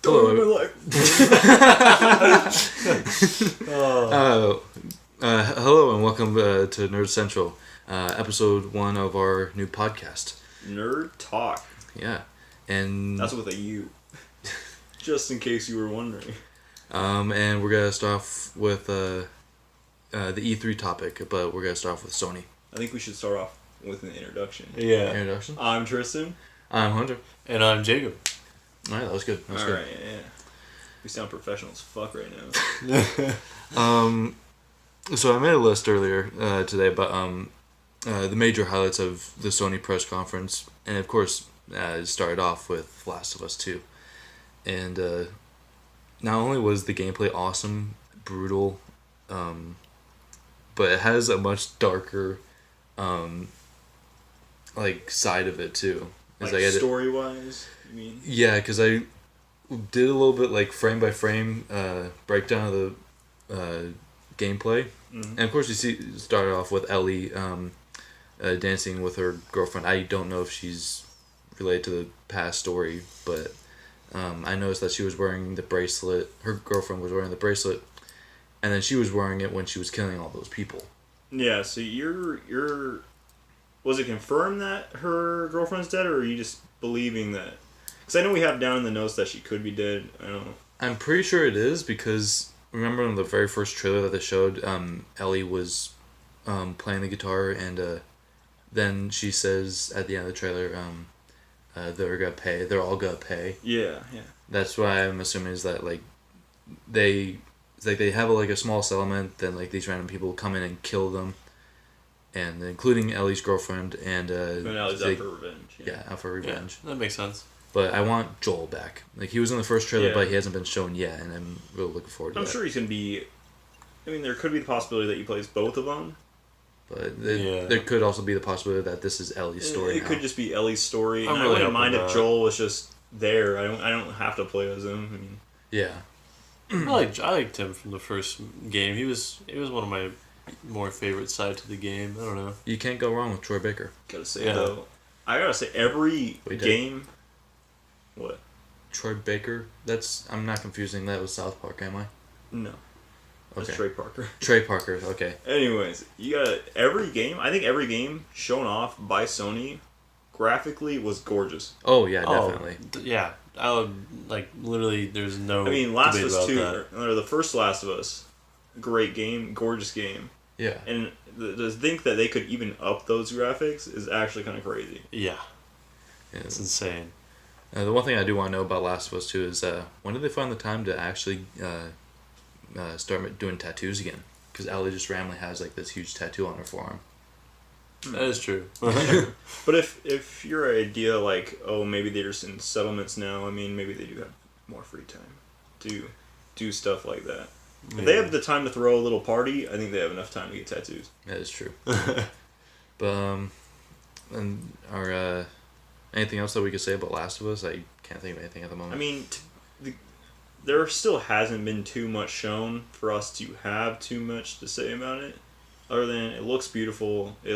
Hello. Hello and welcome to Nerd Central, episode 1 of our new podcast. Nerd Talk. Yeah, and that's with a U. Just in case you were wondering. And we're gonna start off with the E3 topic, but we're gonna start off with Sony. I think we should start off with an introduction. Yeah. Introduction. I'm Tristan. I'm Hunter. And I'm Jacob. All right, that was good. Alright, yeah. We sound professional as fuck right now. So I made a list earlier today about the major highlights of the Sony press conference, and of course, it started off with Last of Us 2. And not only was the gameplay awesome, brutal, but it has a much darker side of it too. Story-wise, you mean? Yeah, because I did a little bit frame by frame breakdown of the gameplay, and of course you started off with Ellie dancing with her girlfriend. I don't know if she's related to the past story, but I noticed that she was wearing the bracelet. Her girlfriend was wearing the bracelet, and then she was wearing it when she was killing all those people. Yeah, so you're was it confirmed that her girlfriend's dead, or are you just believing that? Because I know we have down in the notes that she could be dead. I don't know. I'm pretty sure it is, because remember in the very first trailer that they showed, Ellie was playing the guitar, and then she says at the end of the trailer, they're all gonna pay. Yeah. That's why I'm assuming is that they have a small settlement, then these random people come in and kill them, and including Ellie's girlfriend, and Ellie's out for revenge. Yeah, out for revenge. Yeah, that makes sense. But I want Joel back. He was in the first trailer, but he hasn't been shown yet, and I'm really looking forward to that. I'm sure he's gonna be. I mean, there could be the possibility that he plays both of them. But there could also be the possibility that this is Ellie's story. It could just be Ellie's story. I wouldn't mind if Joel was just there. I don't have to play as him. I mean, yeah. I liked him from the first game. He was one of my more favorite side to the game. I don't know. You can't go wrong with Troy Baker. I gotta say every game. What? Troy Baker? I'm not confusing that with South Park, am I? No. That's Okay. Trey Parker. Trey Parker, okay. Anyways, you got every game. I think every game shown off by Sony graphically was gorgeous. Oh yeah, definitely. Yeah, I would literally. There's no. I mean, Last of debate Us about 2 or the first Last of Us, great game, gorgeous game. Yeah. And to think that they could even up those graphics is actually kind of crazy. Yeah. It's insane. The one thing I do want to know about Last of Us 2 is when did they find the time to actually start doing tattoos again? Because Ellie just randomly has this huge tattoo on her forearm. That is true. But if your idea maybe they're just in settlements now, I mean maybe they do have more free time to do stuff like that. Yeah. If they have the time to throw a little party, I think they have enough time to get tattoos. That is true. But and our anything else that we could say about Last of Us? I can't think of anything at the moment. I mean, there still hasn't been too much shown for us to have too much to say about it. Other than it looks beautiful. The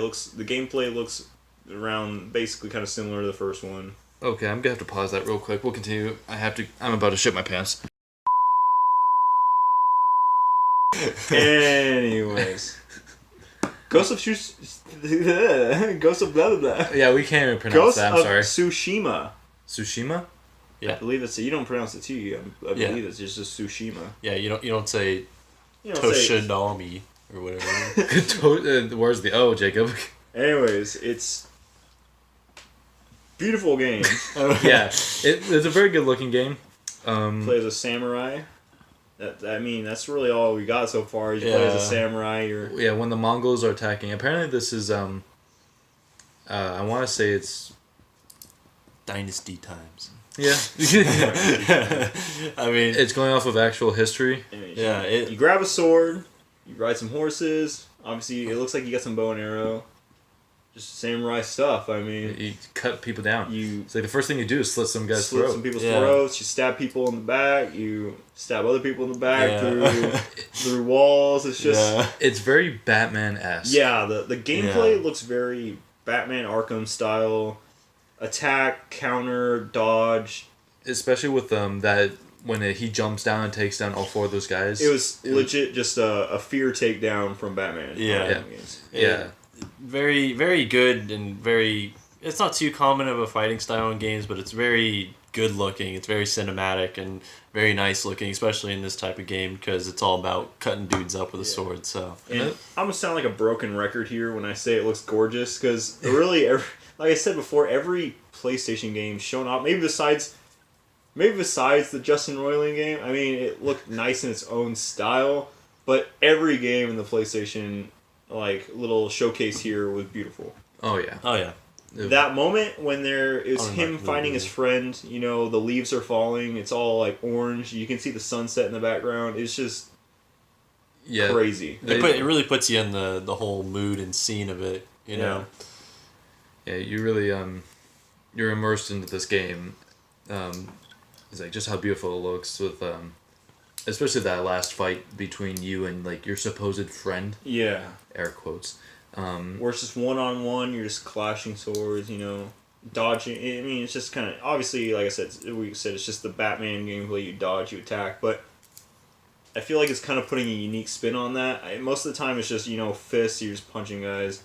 gameplay looks around basically kind of similar to the first one. Okay, I'm gonna have to pause that real quick. We'll continue. I'm about to shit my pants. Anyways. Ghost of blah blah blah. Yeah, we can't even pronounce that. I'm sorry. Tsushima. Tsushima? Yeah. I believe it's. You don't pronounce it too. I believe it's just Tsushima. Yeah, you don't say Toshinami or whatever. Where's the O, Jacob? Anyways, it's beautiful game. Yeah, it's a very good looking game. Play as a samurai. That's really all we got so far. You play as a samurai. When the Mongols are attacking. Apparently, this is I want to say it's Dynasty times. Yeah. I mean, it's going off of actual history. You grab a sword. You ride some horses. Obviously, it looks like you got some bow and arrow. Just samurai stuff. I mean, you cut people down. It's the first thing you do is slit some guy's throat. Slit some people's throats. You stab people in the back. You stab other people in the back through walls. It's just it's very Batman-esque. Yeah, the gameplay looks very Batman Arkham style. Attack, counter, dodge. Especially with that when he jumps down and takes down all 4 of those guys. It was legit just a fear takedown from Batman. Yeah. Yeah. Very, very good and very... It's not too common of a fighting style in games, but it's very good looking. It's very cinematic and very nice looking, especially in this type of game because it's all about cutting dudes up with a sword. So, and I'm gonna sound like a broken record here when I say it looks gorgeous because really, like I said before, every PlayStation game shown up, maybe besides the Justin Roiland game. I mean, it looked nice in its own style, but every game in the PlayStation like little showcase here was beautiful. Oh yeah. oh yeah. That moment when it was him finding his friend, you know, the leaves are falling, it's all like orange, you can see the sunset in the background, it's just crazy. It really puts you in the whole mood and scene of it, you know? Yeah, you really, you're immersed into this game. It's like just how beautiful it looks with, especially that last fight between you and like your supposed friend. Yeah. Air quotes. Where it's just one-on-one, you're just clashing swords, you know, dodging. I mean, it's just kind of, obviously, like I said, it's just the Batman gameplay, you dodge, you attack, but I feel like it's kind of putting a unique spin on that. Most of the time it's just, you know, fists, you're just punching guys.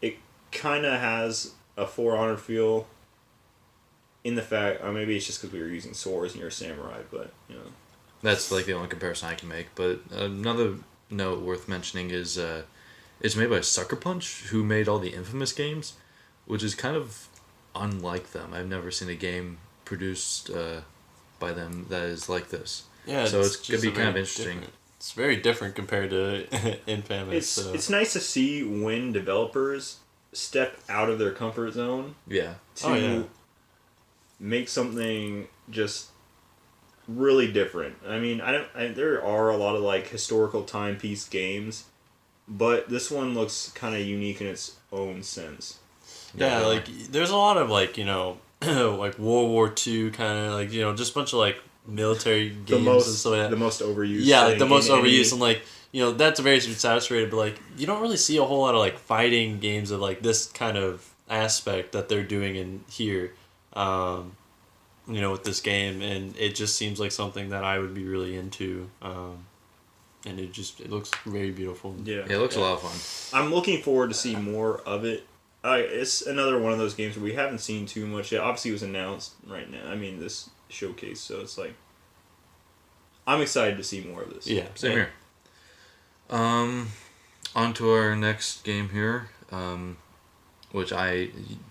It kind of has a For Honor feel in the fact, maybe it's just because we were using swords and you're a samurai, but, you know. That's like the only comparison I can make, but another note worth mentioning is, it's made by Sucker Punch, who made all the Infamous games, which is kind of unlike them. I've never seen a game produced by them that is like this. Yeah, so it's going to be kind of interesting. Different. It's very different compared to Infamous. It's nice to see when developers step out of their comfort zone. Yeah. To make something just really different. I mean, there are a lot of like historical timepiece games. But this one looks kind of unique in its own sense. Yeah, like, there's a lot of, like, you know, like World War II kind of, like, you know, just a bunch of, like, military games and stuff like that. The most overused. Yeah, like, the most overused, and, like, you know, that's very saturated, but, like, you don't really see a whole lot of, like, fighting games of, like, this kind of aspect that they're doing in here, you know, with this game, and it just seems like something that I would be really into, and it looks very beautiful. Yeah, it looks a lot of fun. I'm looking forward to see more of it. It's another one of those games where we haven't seen too much yet. Obviously, it was announced right now. I mean, this showcase, so it's like I'm excited to see more of this. Yeah, same here. On to our next game here, which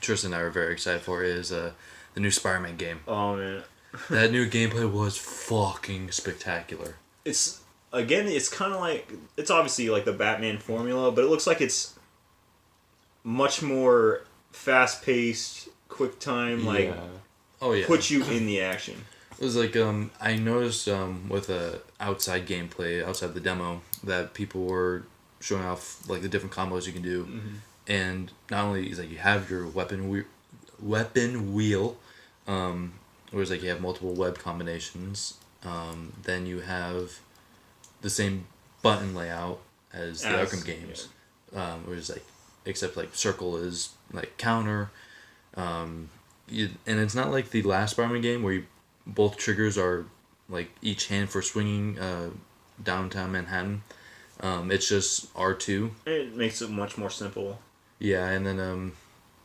Tristan and I are very excited for, is the new Spider-Man game. Oh man, that new gameplay was fucking spectacular. It's kind of like, it's obviously like the Batman formula, but it looks like it's much more fast-paced, quick time, puts you in the action. It was like, I noticed with outside gameplay, outside the demo, that people were showing off like the different combos you can do. Mm-hmm. And not only is like you have your weapon wheel, where it's like you have multiple web combinations, then you have the same button layout as the Arkham games, where it's like, except like circle is like counter, and it's not like the last Spider-Man game where both triggers are like each hand for swinging downtown Manhattan. It's just R2. It makes it much more simple. Yeah, and then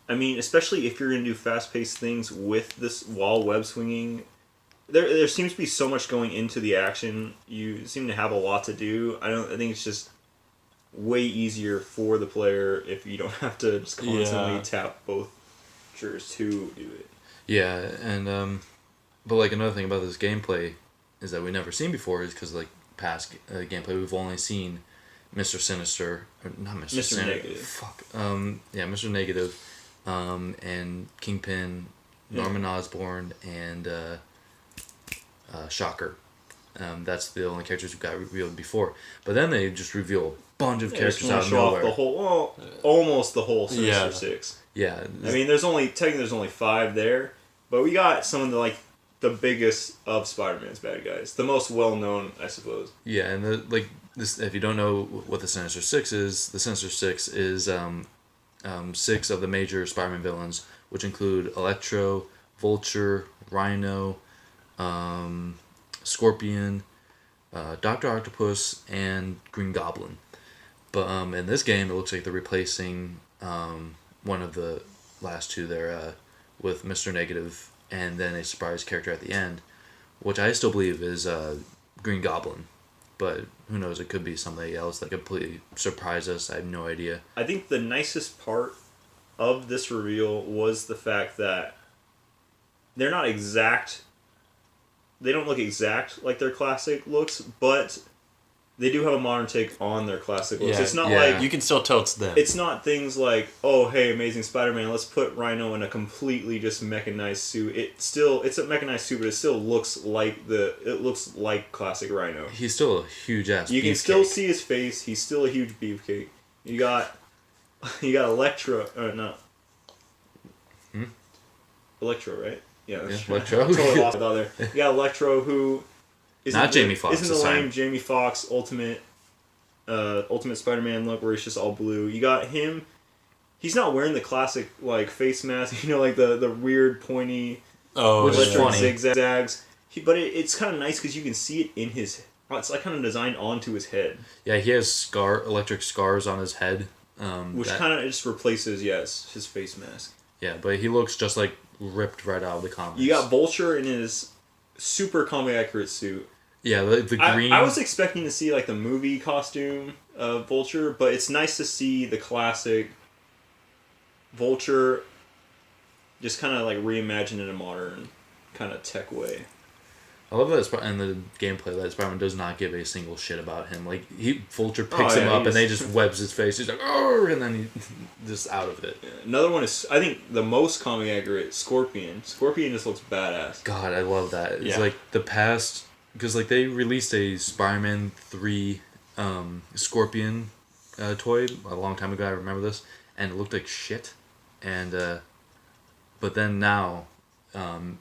I mean, especially if you're gonna do fast-paced things with this wall web swinging. There seems to be so much going into the action. You seem to have a lot to do. I think it's just way easier for the player if you don't have to just constantly tap both triggers to do it. Yeah, and but like another thing about this gameplay is that we've never seen before is because like past gameplay we've only seen Mr. Sinister, or not Mr. Negative. Fuck. Mr. Negative, and Kingpin, Norman Osborn, and Shocker. That's the only characters who got revealed before. But then they just reveal a bunch of characters out of nowhere. Almost the whole Sinister Six. Yeah. I mean, there's only 5 there, but we got some of the biggest of Spider-Man's bad guys, the most well known, I suppose. Yeah, and this, if you don't know what the Sinister Six is, the Sinister Six is 6 of the major Spider-Man villains, which include Electro, Vulture, Rhino, Scorpion, Doctor Octopus, and Green Goblin. But in this game, it looks like they're replacing one of the last two there with Mr. Negative, and then a surprise character at the end, which I still believe is Green Goblin. But who knows? It could be somebody else that completely surprised us. I have no idea. I think the nicest part of this reveal was the fact that they're not exact. They don't look exact like their classic looks, but they do have a modern take on their classic looks. Yeah, It's not yeah. like You can still tell it's them. it's not things like, oh hey, Amazing Spider-Man, let's put Rhino in a completely just mechanized suit. It's a mechanized suit, but it still looks like classic Rhino. He's still a huge ass. You can still see his face. He's still a huge beefcake. You got Electro. No. Electro, right? Yeah, that's Yeah, Electro. Totally lost it out there. You got Electro, who isn't Not Jamie Foxx Isn't the this lame time. Jamie Foxx Ultimate Spider-Man look where he's just all blue. You got him. He's not wearing the classic like face mask. Like the weird pointy. Which is electric funny. zigzags. But it's kind of nice because you can see it in his. It's like kind of designed onto his head, Yeah, he has electric scars on his head. which kind of just replaces his face mask. Yeah, but he looks just like ripped right out of the comics. You got Vulture in his super comic accurate suit. Yeah, the green. I was expecting to see like the movie costume of Vulture, but it's nice to see the classic Vulture just kind of like reimagined in a modern kind of tech way. I love that in the gameplay that Spider-Man does not give a single shit about him. Like Vulture picks him up and they just webs his face. He's like, oh, and then he just out of it. Yeah. Another one is I think the most comic accurate Scorpion. Scorpion just looks badass. God, I love that. It's Yeah. like the past because like they released a Spider-Man 3 Scorpion toy a long time ago. I remember this, and it looked like shit. And but then now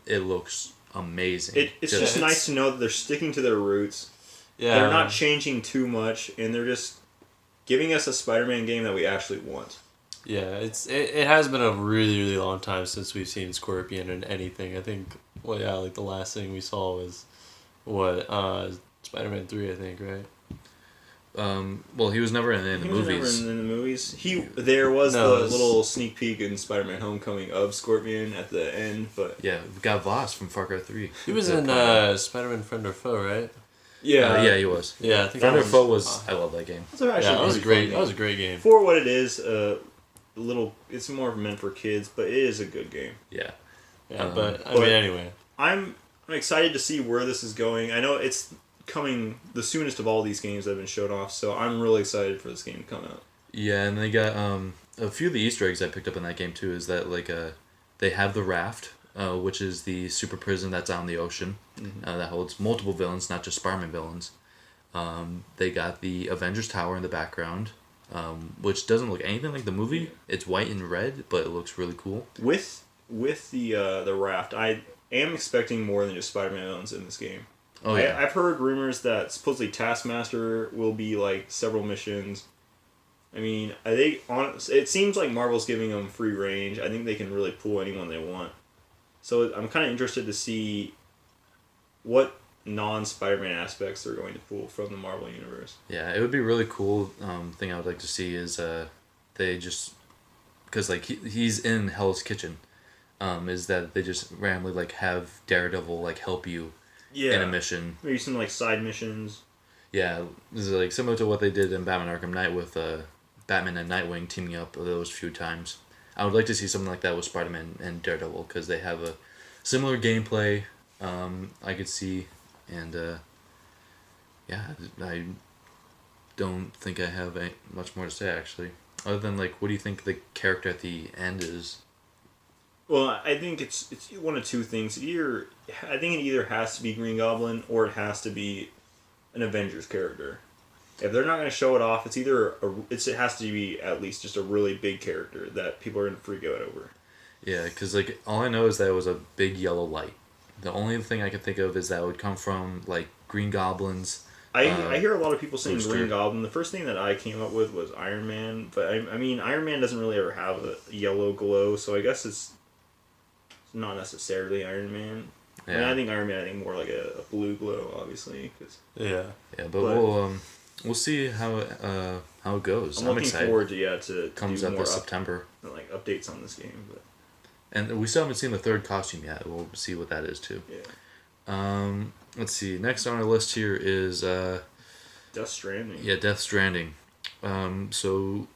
it looks amazing. It's just nice to know that they're sticking to their roots. Yeah. They're not changing too much, and they're just giving us a Spider-Man game that we actually want. Yeah, it has been a really, really long time since we've seen Scorpion in anything. I think, like the last thing we saw was, Spider-Man 3, I think, right? Well, he was never in the He was movies. never in the movies. There was No, the it's- little sneak peek in Spider-Man: Homecoming of Scorpion at the end, but Yeah, we got Voss from Far Cry 3. He was in Spider-Man Friend or Foe, right? Yeah, he was. Yeah, I think Friend that or was- Foe was. I love that game. those are actually Yeah, that was pretty great. fun That was a games. great game. For what it is. It's more meant for kids, but it is a good game. Yeah. Yeah, but- anyway. I'm excited to see where this is going. I know it's coming the soonest of all these games that have been showed off, so I'm really excited for this game to come out. Yeah, and they got a few of the Easter eggs I picked up in that game too. Is that like they have the raft, which is the super prison that's out in the ocean, that holds multiple villains, not just Spider-Man villains. They got the Avengers Tower in the background, which doesn't look anything like the movie. It's white and red, but it looks really cool. With the raft, I am expecting more than just Spider-Man villains in this game. Oh yeah, I've heard rumors that supposedly Taskmaster will be like several missions. I mean, it seems like Marvel's giving them free range. I think they can really pull anyone they want. So I'm kind of interested to see what non-Spider-Man aspects they're going to pull from the Marvel universe. yeah. It would be really cool. Thing I would like to see is they just because like he's in Hell's Kitchen, is that they just randomly like have Daredevil like help you in a mission. Maybe some like side missions. Yeah, this is like similar to what they did in Batman Arkham Knight with Batman and Nightwing teaming up those few times. I would like to see something like that with Spider-Man and Daredevil because they have a similar gameplay. I could see, and yeah, I don't think I have much more to say actually, other than like, what do you think the character at the end is? Well, I think it's one of two things. I think it either has to be Green Goblin or it has to be an Avengers character. If they're not going to show it off, it has to be at least just a really big character that people are going to freak out over. Yeah, because like all I know is that it was a big yellow light. The only thing I can think of is that it would come from like Green Goblin's. I hear a lot of people saying booster. Green Goblin. The first thing that I came up with was Iron Man, but I mean Iron Man doesn't really ever have a yellow glow, so I guess it's not necessarily Iron Man. I mean, I think Iron Man, more like a blue glow, obviously. Yeah. Yeah, but we'll see how it goes. I'm looking excited. forward to comes do out more this September. like updates on this game. But And we still haven't seen the third costume yet. We'll see what that is too. yeah. Let's see. Next on our list here is Death Stranding. Yeah, Death Stranding. So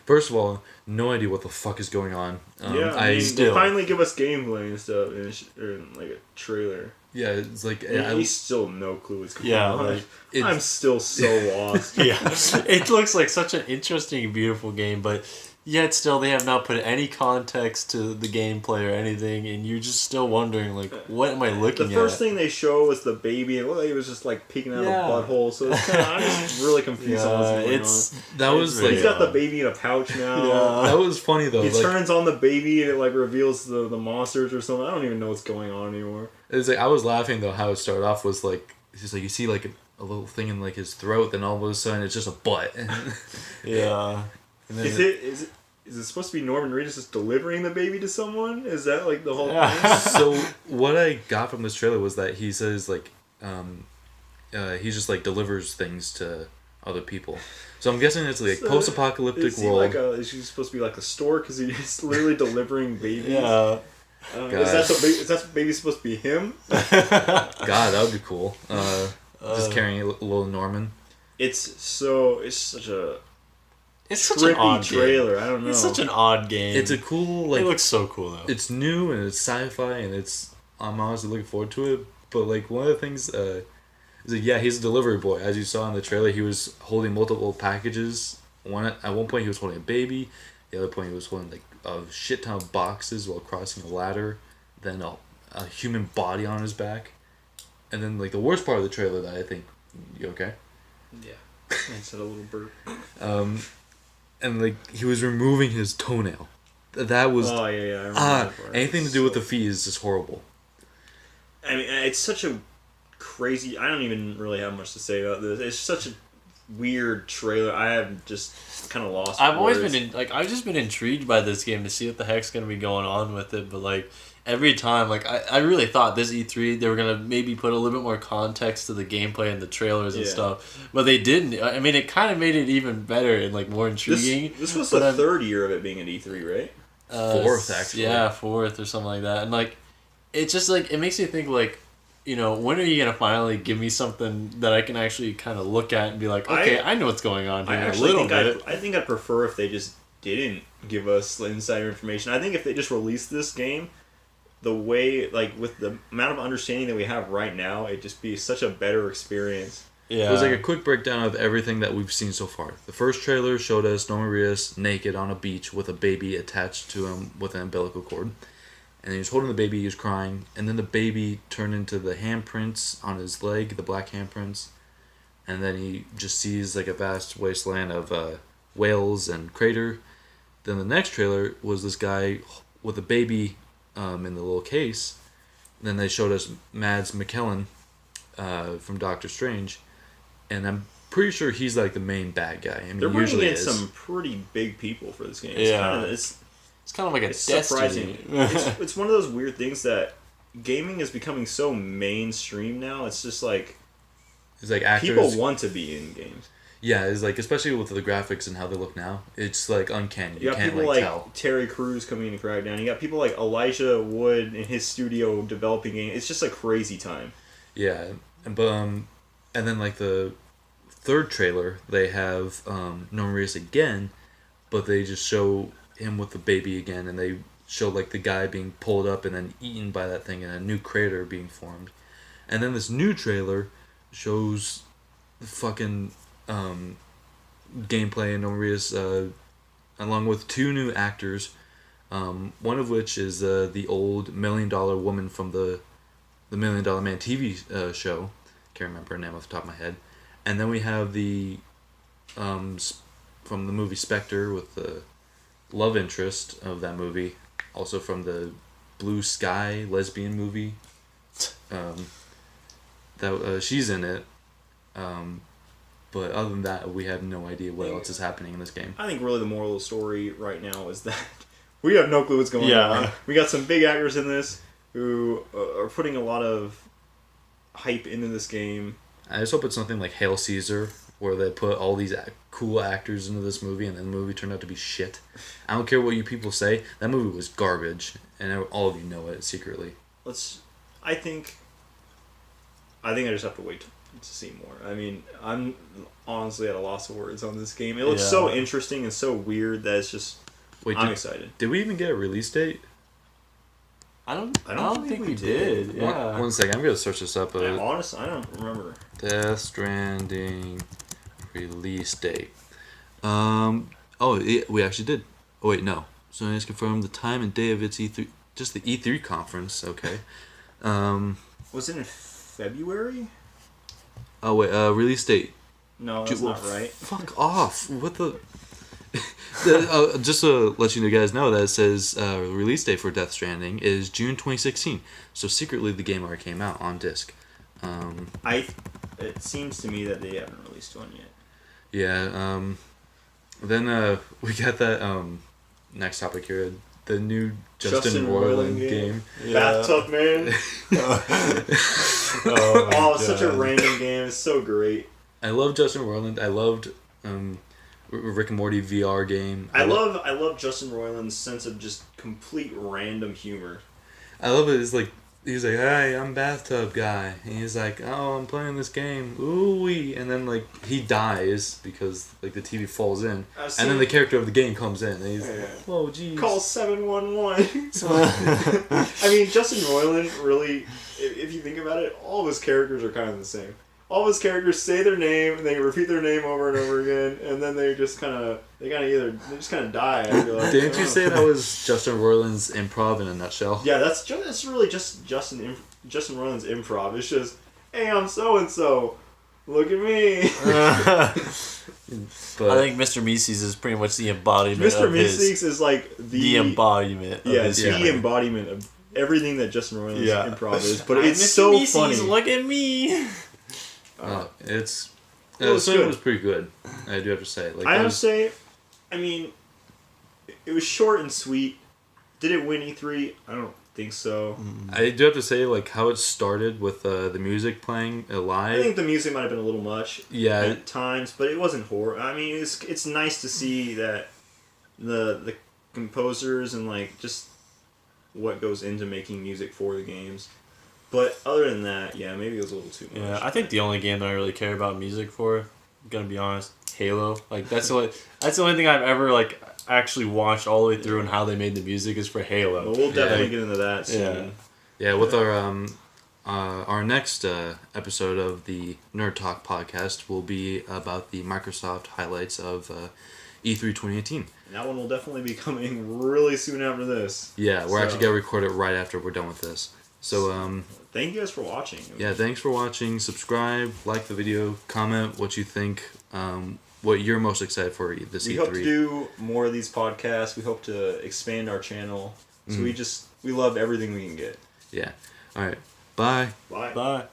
first of all, no idea what the fuck is going on. I mean, they finally give us gameplay and stuff in like a trailer. Yeah, it's like we still have no clue what's going on. Like, I'm still so lost. Yeah, it looks like such an interesting, beautiful game, but yet still they have not put any context to the gameplay or anything, and you're just still wondering like, what am I looking at? The first thing they show was the baby, and it looked like it was just like peeking out a butthole. So it's I'm just really confused on what's going on. That was like he's got the baby in a pouch now. Yeah. That was funny though. He turns on the baby and it like reveals the monsters or something. I don't even know what's going on anymore. It's like I was laughing though how it started off was like it's just like you see like a little thing in like his throat, then all of a sudden it's just a butt. Yeah. And then is it supposed to be Norman Reedus just delivering the baby to someone? Is that like the whole thing? So what I got from this trailer was that he says like he just like delivers things to other people. So I'm guessing it's like post-apocalyptic world. Is he supposed to be like a store because he's literally delivering babies? Yeah. Is that baby supposed to be him? God, that would be cool. Just carrying a little Norman. It's such a an odd trailer. Game. I don't know. It's such an odd game. It's a cool like. It looks so cool though. It's new and it's sci-fi and I'm honestly looking forward to it. But like one of the things is like he's a delivery boy. As you saw in the trailer, he was holding multiple packages. At one point he was holding a baby. The other point he was holding like a shit ton of boxes while crossing a ladder. Then a human body on his back. And then like the worst part of the trailer that I think you okay? Yeah. I said a little burp. And like he was removing his toenail. That was I remember that part. Anything to do with the feet is just horrible. I mean, it's such a crazy. I don't even really have much to say about this. It's such a weird trailer. I have just kind of lost. I've always been I've just been intrigued by this game to see what the heck's gonna be going on with it. But like every time, like I really thought this E3 they were gonna maybe put a little bit more context to the gameplay and the trailers and stuff, but they didn't. I mean, it kind of made it even better and like more intriguing. This was the third year of it being at E3, right? Fourth, actually. Yeah, fourth or something like that. And like, it's just like it makes you think like, you know, when are you gonna finally give me something that I can actually kind of look at and be like, okay, I know what's going on here a little bit. I think I'd prefer if they just didn't give us insider information. I think if they just released this game, the way like with the amount of understanding that we have right now, it'd just be such a better experience. Yeah. It was like a quick breakdown of everything that we've seen so far. The first trailer showed us Norman Reedus naked on a beach with a baby attached to him with an umbilical cord. And he was holding the baby, he was crying, and then the baby turned into the handprints on his leg, the black handprints, and then he just sees like a vast wasteland of whales and crater. Then the next trailer was this guy with a baby in the little case. And then they showed us Mads Mikkelsen from Doctor Strange, and I'm pretty sure he's like the main bad guy. I mean, they're bringing in is. some pretty big people for this game. It's kind of like a surprising. It's one of those weird things that gaming is becoming so mainstream now. It's just like it's like actors, people want to be in games. Yeah, it's like especially with the graphics and how they look now, it's like uncanny. You got can't people like like tell. Terry Crews coming into Crackdown. You got people like Elijah Wood in his studio developing games. It's just a crazy time. Yeah, but and then like the third trailer, they have Norman Reedus again, but they just show him with the baby again, and they show like the guy being pulled up and then eaten by that thing and a new crater being formed. And then this new trailer shows the fucking gameplay and Norman Reedus along with two new actors, one of which is the old $1 Million Woman from the $1 Million Man TV show. Can't remember her name off the top of my head. And then we have the from the movie Spectre with the love interest of that movie, also from the Blue Sky lesbian movie. She's in it. But other than that, we have no idea what else is happening in this game. I think really the moral of the story right now is that we have no clue what's going on. We got some big actors in this. who are putting a lot of hype into this game. I just hope it's something like Hail Caesar, where they put all these cool actors into this movie, and then the movie turned out to be shit. I don't care what you people say. That movie was garbage, and all of you know it secretly. I think I just have to wait to see more. I mean, I'm honestly at a loss of words on this game. It looks so interesting and so weird that it's just. I'm excited. Did we even get a release date? I don't think we did. Yeah. One second, I'm gonna search this up. Honestly, I don't remember. Death Stranding release date. We actually did. Oh wait, no. Sony has confirmed the time and day of its E3. Just the E3 conference. Okay. Was it in February? Oh wait, release date. No, that's not right. Fuck off! What the? Just to let you guys know that it says release date for Death Stranding is June 2016. So secretly the game already came out on disc. It seems to me that they haven't released one yet. Yeah. Then we got that next topic here. The new Justin Roiland game. Yeah. Bathtub Man. It's such a random game. It's so great. I love Justin Roiland. I loved Rick and Morty VR game. I love Justin Roiland's sense of just complete random humor. I love it. It's like he's like, "Hey, I'm bathtub guy," and he's like, "Oh, I'm playing this game, ooh-wee," and then like he dies because like the TV falls in, and then the character of the game comes in, and he's like, "Whoa, jeez." Call 711. I mean, Justin Roiland really, if you think about it, all of his characters are kind of the same. All of his characters say their name and they repeat their name over and over again, and then they just kind of die. I feel like. Didn't you say that was Justin Roiland's improv in a nutshell? Yeah, that's really just Justin Roiland's improv. It's just, hey, I'm so and so. Look at me. But I think Mr. Meeseeks is pretty much the embodiment. Mr. Meeseeks is like the embodiment. Embodiment of everything that Justin Roiland's improv is. But it's Mr. so Meeseeks, funny. Look at me. It was pretty good. I do have to say. Like, I mean, it was short and sweet. Did it win E3? I don't think so. I do have to say, like, how it started with the music playing live. I think the music might have been a little much at times, but it wasn't horrible. I mean, it's nice to see that the composers and, like, just what goes into making music for the games. But other than that, yeah, maybe it was a little too much. Yeah, I think the only game that I really care about music for, I'm gonna be honest, Halo. Like that's the only thing I've ever like actually watched all the way through, and how they made the music is for Halo. But we'll definitely get into that soon. Yeah, with our next episode of the Nerd Talk podcast will be about the Microsoft highlights of E3 2018. And that one will definitely be coming really soon after this. Yeah, we're actually gonna record it right after we're done with this. So thank you guys for watching. Yeah, thanks for watching. Subscribe, like the video, comment what you think, what you're most excited for this E3. We hope to do more of these podcasts. We hope to expand our channel. So we love everything we can get. Yeah. All right. Bye. Bye. Bye.